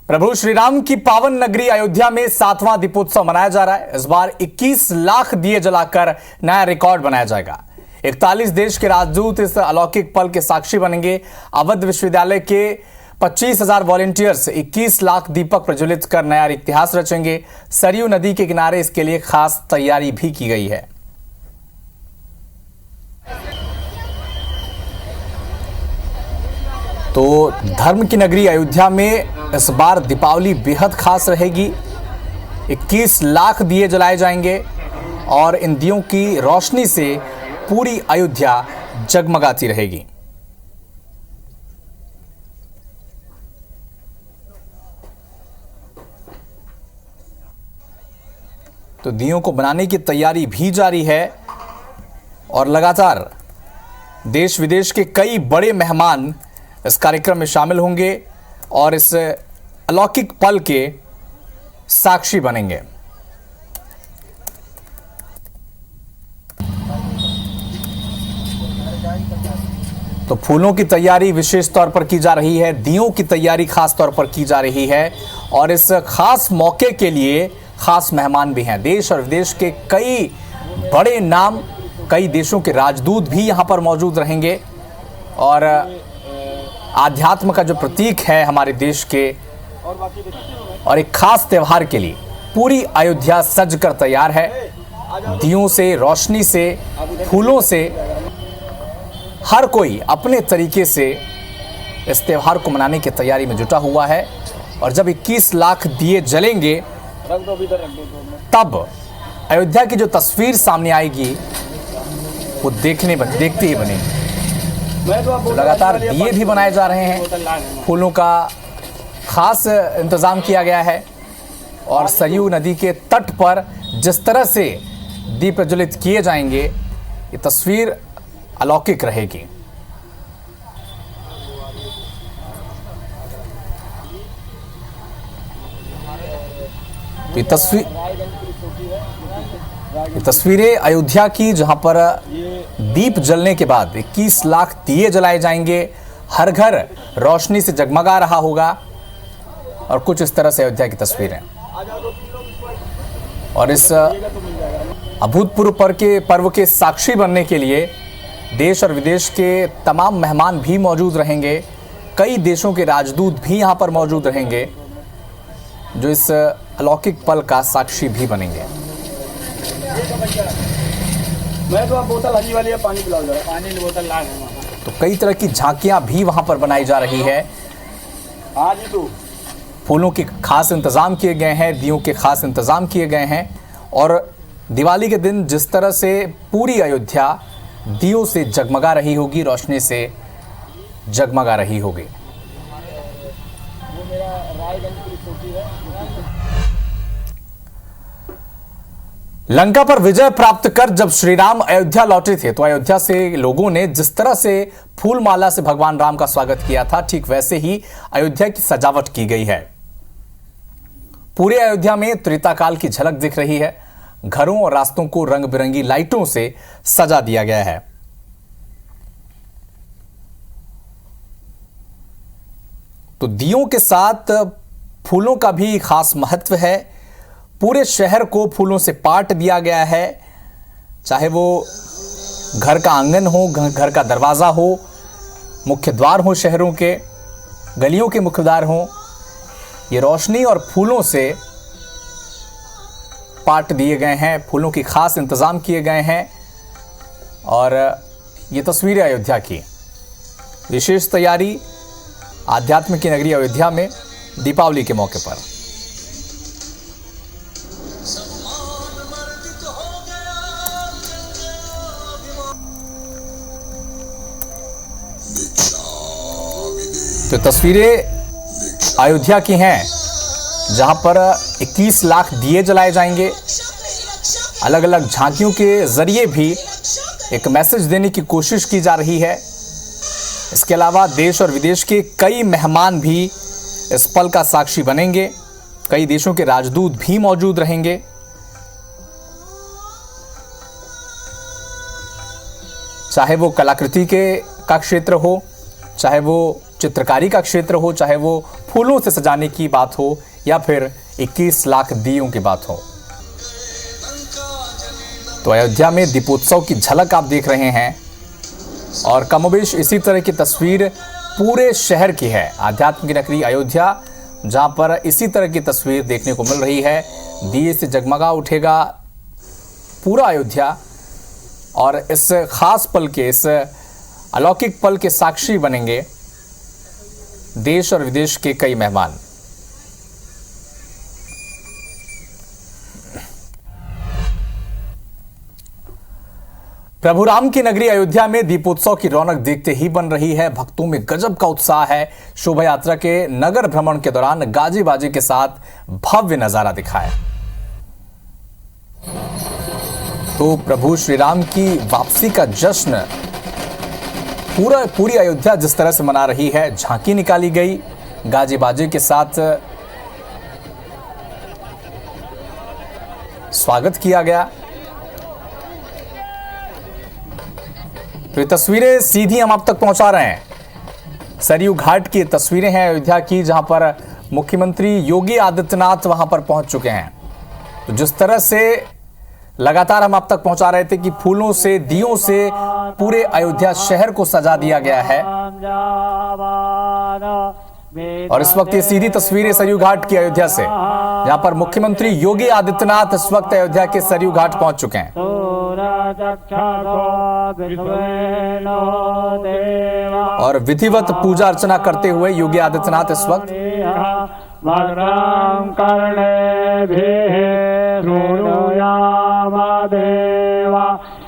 प्रभु श्री राम की पावन नगरी अयोध्या में 7वां दीपोत्सव मनाया जा रहा है। इस बार 21 लाख दिए जलाकर नया रिकॉर्ड बनाया जाएगा। 41 देश के राजदूत इस अलौकिक पल के साक्षी बनेंगे। अवध विश्वविद्यालय के 25,000 वॉलंटियर्स 21 लाख दीपक प्रज्वलित कर नया इतिहास रचेंगे। सरयू नदी के किनारे इसके लिए खास तैयारी भी की गई है। तो धर्म की नगरी अयोध्या में इस बार दीपावली बेहद खास रहेगी। 21 लाख दिए जलाए जाएंगे और इन दियों की रोशनी से पूरी अयोध्या जगमगाती रहेगी। तो दियों को बनाने की तैयारी भी जारी है और लगातार देश विदेश के कई बड़े मेहमान इस कार्यक्रम में शामिल होंगे और इस अलौकिक पल के साक्षी बनेंगे। तो फूलों की तैयारी विशेष तौर पर की जा रही है, दियों की तैयारी खास तौर पर की जा रही है और इस खास मौके के लिए खास मेहमान भी हैं। देश और विदेश के कई बड़े नाम, कई देशों के राजदूत भी यहां पर मौजूद रहेंगे और आध्यात्म का जो प्रतीक है हमारे देश के और एक खास त्यौहार के लिए पूरी अयोध्या सज कर तैयार है। दियों से, रोशनी से, फूलों से हर कोई अपने तरीके से इस त्यौहार को मनाने की तैयारी में जुटा हुआ है और जब 21 लाख दिए जलेंगे तब अयोध्या की जो तस्वीर सामने आएगी वो देखते ही बनेगी। तो लगातार दिए भी बनाए जा रहे हैं, फूलों का खास इंतजाम किया गया है और सरयू नदी के तट पर जिस तरह से दीप प्रज्वलित किए जाएंगे ये तस्वीर अलौकिक रहेगी। तो ये तस्वीरें अयोध्या की जहां पर दीप जलने के बाद 21 लाख दिए जलाए जाएंगे, हर घर रोशनी से जगमगा रहा होगा और कुछ इस तरह से अयोध्या की तस्वीरें। और इस अभूतपूर्व पर्व के साक्षी बनने के लिए देश और विदेश के तमाम मेहमान भी मौजूद रहेंगे। कई देशों के राजदूत भी यहां पर मौजूद रहेंगे जो इस अलौकिक पल का साक्षी भी बनेंगे। मैं तो बोतल हरी वाली है, पानी पिलाओ जरा, पानी की बोतल ला है। तो कई तरह की झांकियां भी वहां पर बनाई जा रही है। आज ही तो फूलों के खास इंतजाम किए गए हैं, दियों के खास इंतजाम किए गए हैं और दिवाली के दिन जिस तरह से पूरी अयोध्या दियों से जगमगा रही होगी, रोशनी से जगमगा रही होगी। लंका पर विजय प्राप्त कर जब श्री राम अयोध्या लौटे थे तो अयोध्या से लोगों ने जिस तरह से फूल माला से भगवान राम का स्वागत किया था, ठीक वैसे ही अयोध्या की सजावट की गई है। पूरे अयोध्या में त्रेता काल की झलक दिख रही है। घरों और रास्तों को रंग बिरंगी लाइटों से सजा दिया गया है। तो दियों के साथ फूलों का भी खास महत्व है। पूरे शहर को फूलों से पाट दिया गया है, चाहे वो घर का आंगन हो, घर का दरवाज़ा हो, मुख्य द्वार हो, शहरों के गलियों के मुख्य द्वार हो, ये रोशनी और फूलों से पाट दिए गए हैं। फूलों की खास इंतज़ाम किए गए हैं और ये तस्वीरें अयोध्या की विशेष तैयारी आध्यात्म की नगरी अयोध्या में दीपावली के मौके पर। तो तस्वीरें अयोध्या की हैं जहां पर 21 लाख दिए जलाए जाएंगे। अलग अलग झांकियों के जरिए भी एक मैसेज देने की कोशिश की जा रही है। इसके अलावा देश और विदेश के कई मेहमान भी इस पल का साक्षी बनेंगे। कई देशों के राजदूत भी मौजूद रहेंगे। चाहे वो कलाकृति का क्षेत्र हो, चाहे वो चित्रकारी का क्षेत्र हो, चाहे वो फूलों से सजाने की बात हो या फिर 21 लाख दियों की बात हो। तो अयोध्या में दीपोत्सव की झलक आप देख रहे हैं और कमोबेश इसी तरह की तस्वीर पूरे शहर की है। आध्यात्म की नगरी अयोध्या, जहां पर इसी तरह की तस्वीर देखने को मिल रही है। दिए से जगमगा उठेगा पूरा अयोध्या और इस खास पल के, इस अलौकिक पल के साक्षी बनेंगे देश और विदेश के कई मेहमान। प्रभु राम की नगरी अयोध्या में दीपोत्सव की रौनक देखते ही बन रही है। भक्तों में गजब का उत्साह है। शोभा यात्रा के नगर भ्रमण के दौरान गाजे बाजे के साथ भव्य नजारा दिखा है। तो प्रभु श्री राम की वापसी का जश्न पूरी अयोध्या जिस तरह से मना रही है, झांकी निकाली गई गाजे बाजे के साथ, स्वागत किया गया। तो ये तस्वीरें सीधी हम आप तक पहुंचा रहे हैं। सरयू घाट की तस्वीरें हैं अयोध्या की, जहां पर मुख्यमंत्री योगी आदित्यनाथ वहां पर पहुंच चुके हैं। तो जिस तरह से लगातार हम आप तक पहुंचा रहे थे कि फूलों से, दियों से पूरे अयोध्या शहर को सजा दिया गया है। और इस वक्त ये सीधी तस्वीरें सरयू घाट की अयोध्या से, जहां पर मुख्यमंत्री योगी आदित्यनाथ इस वक्त अयोध्या के सरयू घाट पहुंच चुके हैं। और विधिवत पूजा अर्चना करते हुए योगी आदित्यनाथ इस वक्त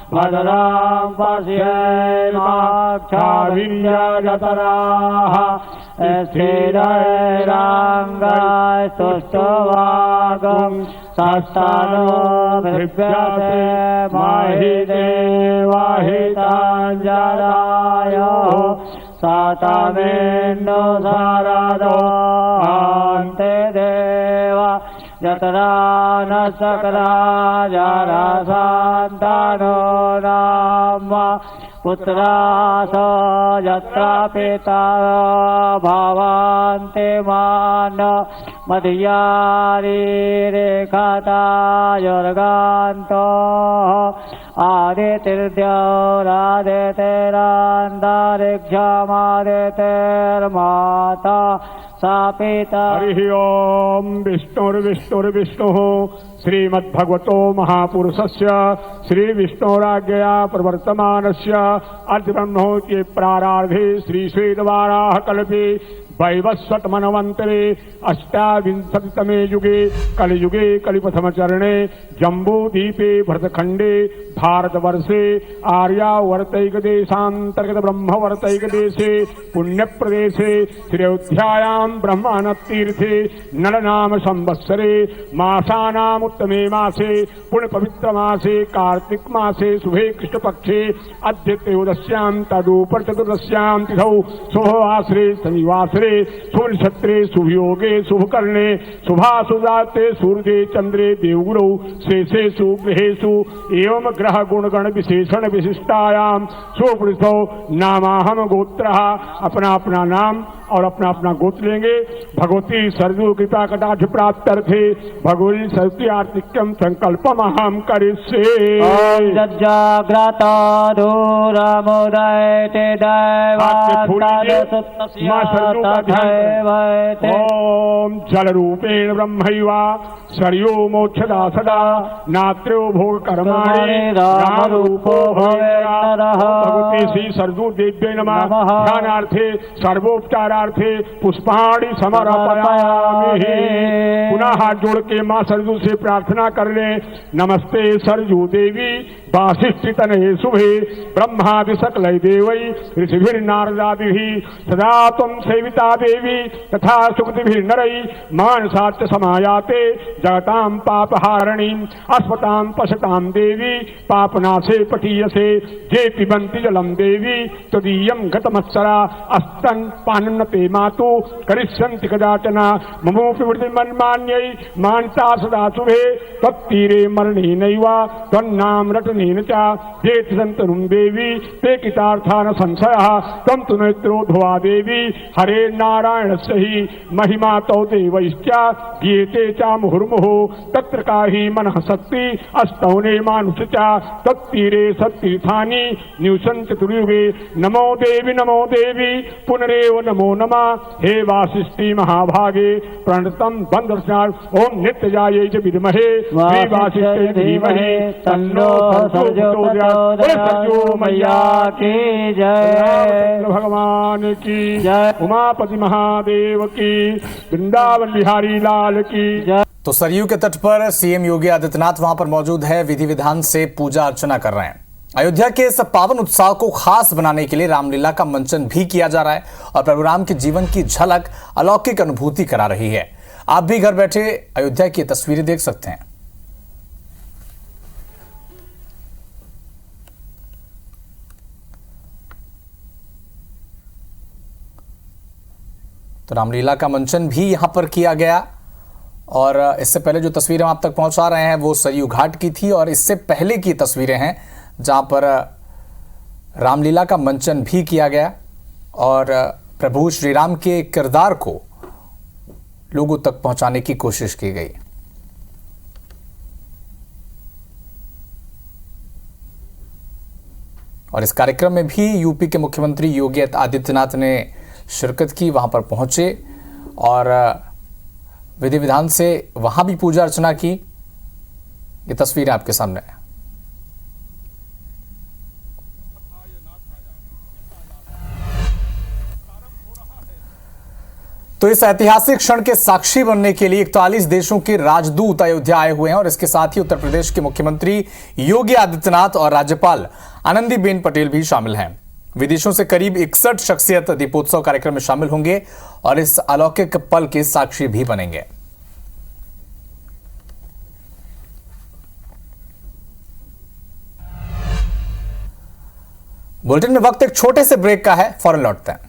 भद्रां पश्येमाक्षाभिर्यजतराः स्थिरैराङ्गास्तुष्टवागं सस्तानो भृभ्यते महि देवाहिताञ्जलायोः सातमेन्दो शारदो अन्ते देवा यतरा न सकला जरासान्तानो नाम पुत्रास यत्र पिता भवन्ति मान मध्यारी रेखातायुर्गान्तो आदित्यरान्तारिक्षमादित्यर्माता सापिता। हरि ओम विष्णुर्विष्णुर्विष्णुः श्रीमद्भगवतो महापुरुषस्य श्री विष्णोराज्ञया प्रवर्तमानस्य अर्धब्रह्मोत्ये प्रारार्धे श्री श्वेतवाराह कल्पे वैवस्वत मनवंतरे अष्टाविंशतितमे युगे कलयुगे कलिप्रथमचरणे जम्बूद्वीपे भरतखंडे भारतवर्षे आर्यावर्तैकदेशान्तर्गत ब्रह्मवर्तैकदेशे पुण्यप्रदेशे श्री अयोध्यायां ब्रह्मानतीर्थे नलनाम संवत्सरे मासानामुत्तमे मासे पुण्यपवित्रमासे कार्तिक मासे शुभे कृष्णपक्षे अद्य त्रयोदश्यां तदुपर चतुर्दश्यां तिथौ शुभवासरे शनिवासरे शुभ नक्षत्रे शुभ योगे शुभ कर्णे शुभाशुदाते सूर्ये चंद्रे देवगुरौ शेषेषु गृहेषु एवं ग्रह गुणगण विशेषण विशिष्टायाम सुपुरुषो नामाहम गोत्रः। अपना अपना नाम और अपना अपना गोत्र लेंगे। भगवती सरजू कृपा कटाक्ष प्राप्त अर्थे भगवती सरस्वती आर्तिक्यम संकल्पम अहम करिष्ये। ओम जल रूपेण ब्रह्मैवा सरयो मोक्षदा सदा नात्र्यो भोग कर्माणि राम रूपो भगवती श्री सरजू देव्यै नमः। ध्यानार्थे सर्वोपचारार्थे पुष्पाणि समर्पयामि। पुनः हाथ जोड़ के मां सरजू से प्रार्थना कर ले। नमस्ते सरजू देवी वासिष्ठि तनये शुभे ब्रह्मादि सकल देवै ऋषिभिर्नारदादिभिः सदा त्वं सेविता देवी तथा सुकृतिभिर्नरै मानसाच्च समायाते जगतां पापहारिणीं अस्मतां पशतां देवी पापनाशे पटीयसे जे पिबन्ति जलं देवी त्वदीयं गतमत्सरा अस्तन पानं ते मातु करिष्यन्ति कदाचन ममोऽपि वृद्धिमन्मान्यै मान्ता सदा शुभे तत्तीरे मरणेनैव त्वन्नाम रटनेन च जेत सन्तनुं देवी ते कितार्थान संशयः त्वं तु नेत्रोध्वा देवी हरे नारायणस्य हि महिमा तौ देवैश्च गीयते च मुहुर्मुहुः तत्र काहि मनः शक्ति अस्तौने मानुष च तत्तीरे सत्तीर्थानि न्यूसन्ति चतुर्युगे नमो देवी पुनरेव नमो नमः हे वासिष्ठी महाभागे प्रणतम बंदर्शाल ओम नित्यजायै च विद्महे श्री वासिष्ठे धीमहि तन्नो सरस्वती मैया की जय। भगवान की जय। उमापति महादेव की वृंदावन बिहारी लाल की जय। तो सरयू के तट पर सीएम योगी आदित्यनाथ वहां पर मौजूद है, विधि विधान से पूजा अर्चना कर रहे हैं। अयोध्या के इस पावन उत्सव को खास बनाने के लिए रामलीला का मंचन भी किया जा रहा है और प्रभु राम के जीवन की झलक अलौकिक अनुभूति करा रही है। आप भी घर बैठे अयोध्या की तस्वीरें देख सकते हैं। तो रामलीला का मंचन भी यहां पर किया गया और इससे पहले जो तस्वीरें हम आप तक पहुंचा रहे हैं वो सरयू घाट की थी और इससे पहले की तस्वीरें हैं जहां पर रामलीला का मंचन भी किया गया और प्रभु श्री राम के किरदार को लोगों तक पहुंचाने की कोशिश की गई। और इस कार्यक्रम में भी यूपी के मुख्यमंत्री योगी आदित्यनाथ ने शिरकत की, वहां पर पहुंचे और विधि विधान से वहां भी पूजा अर्चना की। ये तस्वीरें आपके सामने है। तो इस ऐतिहासिक क्षण के साक्षी बनने के लिए 41 देशों के राजदूत अयोध्या आए हुए हैं और इसके साथ ही उत्तर प्रदेश के मुख्यमंत्री योगी आदित्यनाथ और राज्यपाल आनंदीबेन पटेल भी शामिल हैं। विदेशों से करीब 61 शख्सियत दीपोत्सव कार्यक्रम में शामिल होंगे और इस अलौकिक पल के साक्षी भी बनेंगे। बुलेटिन में वक्त एक छोटे से ब्रेक का है, फौरन लौटते हैं।